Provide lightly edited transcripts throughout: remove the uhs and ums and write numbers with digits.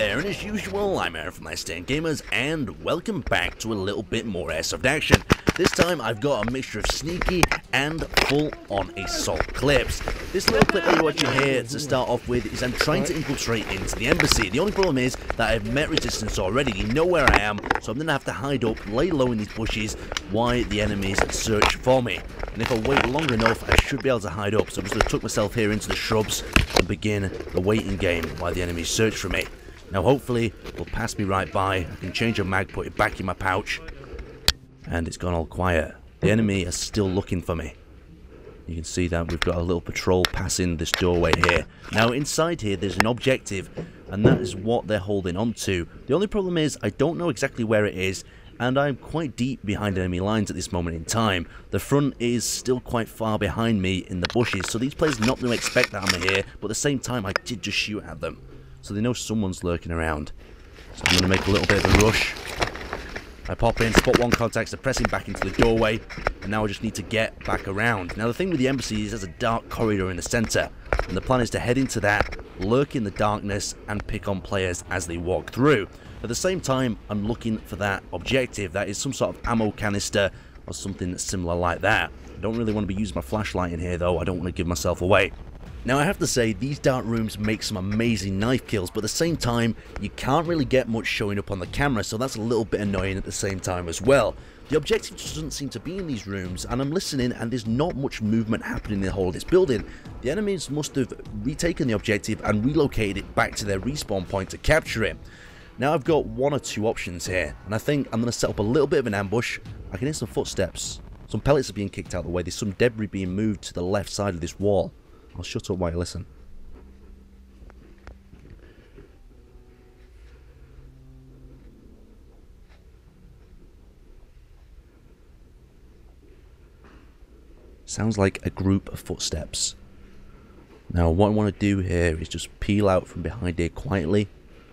there, and as usual, I'm Aaron from Let's Stand Gamers, and welcome back to a little bit more Airsoft action. This time I've got a mixture of sneaky and full-on assault clips. This little clip that you're watching here to start off with is I'm trying to infiltrate into the embassy. The only problem is that I've met resistance already. You know where I am, so I'm going to have to hide up, lay low in these bushes while the enemies search for me. And if I wait long enough, I should be able to hide up. So I'm just going to tuck myself here into the shrubs and begin the waiting game while the enemies search for me. Now hopefully they'll pass me right by. I can change a mag, put it back in my pouch, and it's gone all quiet. The enemy are still looking for me. You can see that we've got a little patrol passing this doorway here. Now inside here there's an objective, and that is what they're holding on to. The only problem is I don't know exactly where it is, and I'm quite deep behind enemy lines at this moment in time. The front is still quite far behind me in the bushes, so these players are not going to expect that I'm here, but at the same time I did just shoot at them. So they know someone's lurking around. So I'm going to make a little bit of a rush. I pop in, spot one contact, so pressing back into the doorway, and now I just need to get back around. Now the thing with the embassy is there's a dark corridor in the centre, and the plan is to head into that, lurk in the darkness, and pick on players as they walk through. At the same time, I'm looking for that objective. That is some sort of ammo canister or something similar like that. I don't really want to be using my flashlight in here though, I don't want to give myself away. Now I have to say, these dark rooms make some amazing knife kills, but at the same time, you can't really get much showing up on the camera, so that's a little bit annoying at the same time as well. The objective just doesn't seem to be in these rooms, and I'm listening and there's not much movement happening in the whole of this building. The enemies must have retaken the objective and relocated it back to their respawn point to capture it. Now I've got one or two options here, and I think I'm going to set up a little bit of an ambush. I can hear some footsteps. Some pellets are being kicked out of the way. There's some debris being moved to the left side of this wall. I'll shut up while you listen. Sounds like a group of footsteps. Now what I want to do here is just peel out from behind here quietly,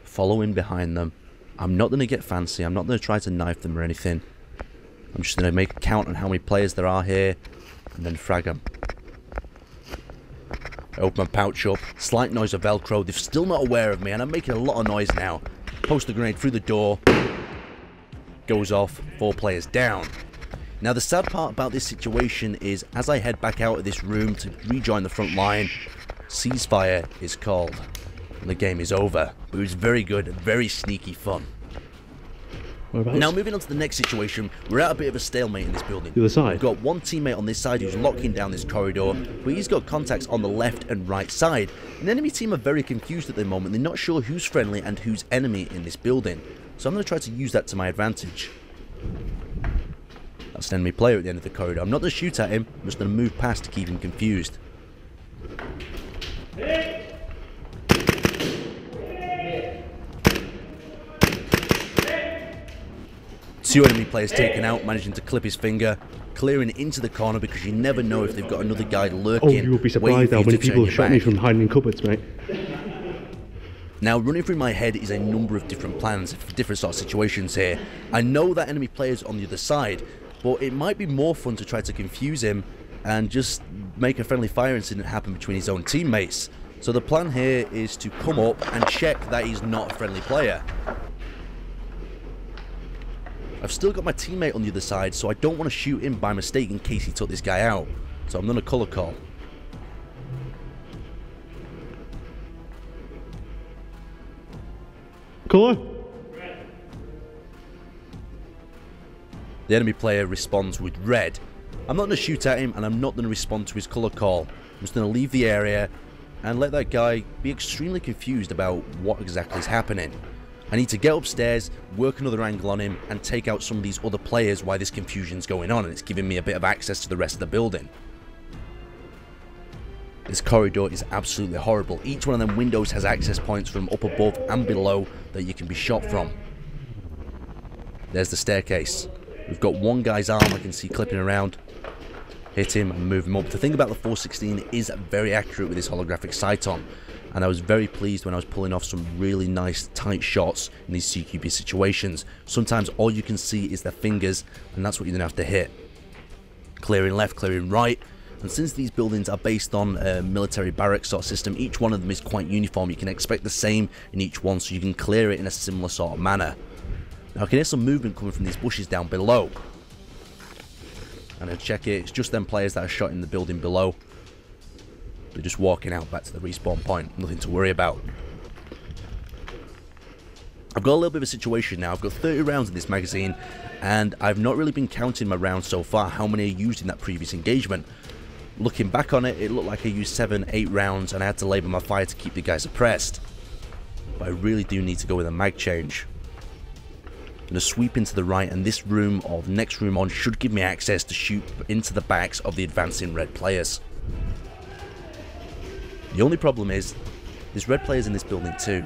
follow in behind them. I'm not going to get fancy, I'm not going to try to knife them or anything. I'm just going to make a count on how many players there are here and then frag them. I open my pouch up, slight noise of Velcro, they're still not aware of me and I'm making a lot of noise now. Post the grenade through the door, goes off, 4 players down. Now the sad part about this situation is as I head back out of this room to rejoin the front line, ceasefire is called and the game is over. But it was very good and very sneaky fun. Now moving on to the next situation, we're at a bit of a stalemate in this building. The other side? We've got one teammate on this side who's locking down this corridor, but he's got contacts on the left and right side. And the enemy team are very confused at the moment, they're not sure who's friendly and who's enemy in this building. So I'm going to try to use that to my advantage. That's an enemy player at the end of the corridor. I'm not going to shoot at him, I'm just going to move past to keep him confused. Two enemy players taken out, managing to clip his finger, clearing into the corner because you never know if they've got another guy lurking. Oh, you would be surprised how many people have shot me from hiding in cupboards, mate. Now, running through my head is a number of different plans for different sort of situations here. I know that enemy player's on the other side, but it might be more fun to try to confuse him and just make a friendly fire incident happen between his own teammates. So the plan here is to come up and check that he's not a friendly player. I've still got my teammate on the other side, so I don't want to shoot him by mistake in case he took this guy out. So I'm going to colour call. Colour? The enemy player responds with red. I'm not going to shoot at him and I'm not going to respond to his colour call. I'm just going to leave the area and let that guy be extremely confused about what exactly is happening. I need to get upstairs, work another angle on him, and take out some of these other players while this confusion's going on, and it's giving me a bit of access to the rest of the building. This corridor is absolutely horrible. Each one of them windows has access points from up above and below that you can be shot from. There's the staircase. We've got one guy's arm I can see clipping around. Hit him and move him up. The thing about the 416 is very accurate with this holographic sight on. And I was very pleased when I was pulling off some really nice tight shots in these CQB situations. Sometimes all you can see is their fingers, and that's what you're going to have to hit. Clearing left, clearing right. And since these buildings are based on a military barracks sort of system, each one of them is quite uniform. You can expect the same in each one, so you can clear it in a similar sort of manner. Now I can hear some movement coming from these bushes down below. And I check it, it's just them players that are shot in the building below. They're just walking out back to the respawn point, nothing to worry about. I've got a little bit of a situation now. I've got 30 rounds in this magazine, and I've not really been counting my rounds so far, how many I used in that previous engagement. Looking back on it, it looked like I used 7, 8 rounds, and I had to labour my fire to keep the guys oppressed. But I really do need to go with a mag change. I'm going to sweep into the right, and this room, or the next room on, should give me access to shoot into the backs of the advancing red players. The only problem is, there's red players in this building too.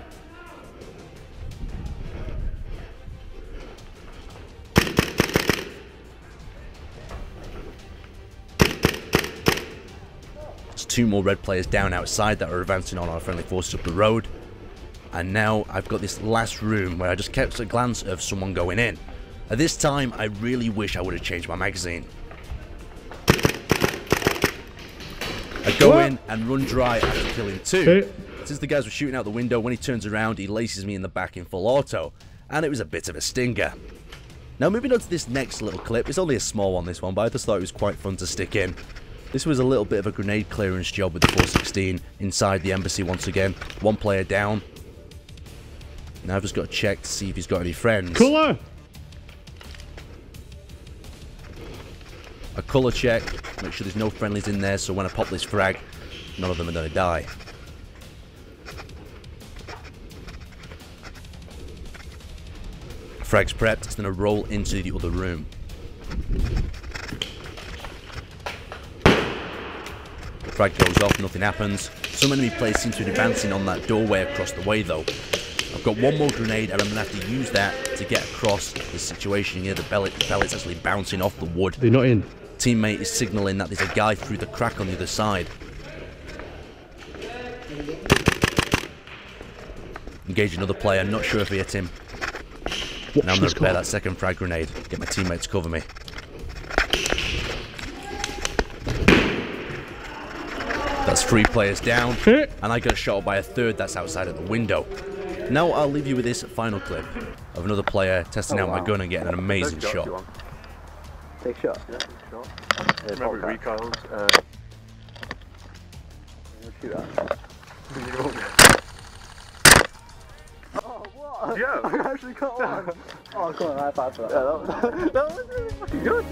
There's 2 more red players down outside that are advancing on our friendly forces up the road. And now I've got this last room where I just kept a glance of someone going in. At this time, I really wish I would have changed my magazine. I go in and run dry after killing 2. Since the guys were shooting out the window, when he turns around, he laces me in the back in full auto. And it was a bit of a stinger. Now moving on to this next little clip, it's only a small one this one, but I just thought it was quite fun to stick in. This was a little bit of a grenade clearance job with the 416 inside the embassy once again. 1 player down. Now I've just got to check to see if he's got any friends. Colour! A colour check, make sure there's no friendlies in there, so when I pop this frag, none of them are going to die. Frag's prepped, it's going to roll into the other room. Frag goes off, nothing happens. Some enemy players seem to be advancing on that doorway across the way though. I've got 1 more grenade and I'm going to have to use that to get across this situation here. The pellets actually bouncing off the wood. They're not in. Teammate is signalling that there's a guy through the crack on the other side. Engage another player, not sure if he hit him. Now I'm going to prepare that second frag grenade, get my teammate to cover me. That's 3 players down, and I get shot by a 3rd that's outside of the window. Now I'll leave you with this final clip of another player testing out my gun and getting an amazing shot. Take shot. Yeah, take shot. Remember recoils. Shoot that. Oh, what? Yeah. I actually got one. Oh, come on, high five for that. Yeah, that was really fucking good.